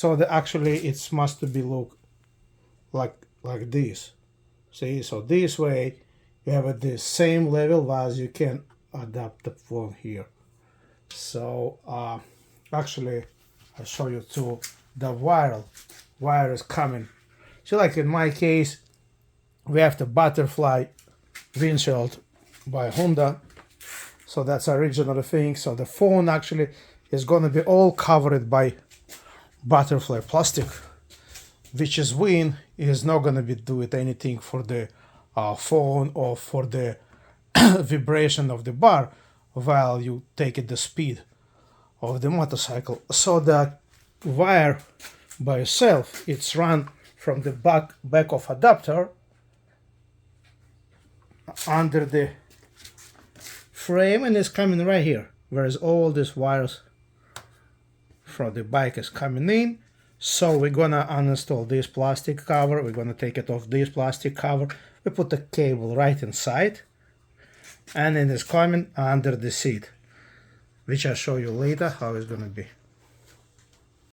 So actually it must be look like this. See, so this way you have the same level as you can adapt the phone here. So actually I'll show you too. The wire is coming. So like in my case, we have the butterfly windshield by Honda. So that's original thing. So the phone actually is gonna be all covered by butterfly plastic, which is when is not gonna be doing anything for the phone or for the vibration of the bar while you take it the speed of the motorcycle. So the wire by itself, it's run from the back of adapter under the frame and it's coming right here, whereas all these wires from the bike is coming in. So we're gonna uninstall this plastic cover, we're gonna take it off this plastic cover, we put the cable right inside, and it is coming under the seat, which I'll show you later how it's gonna be.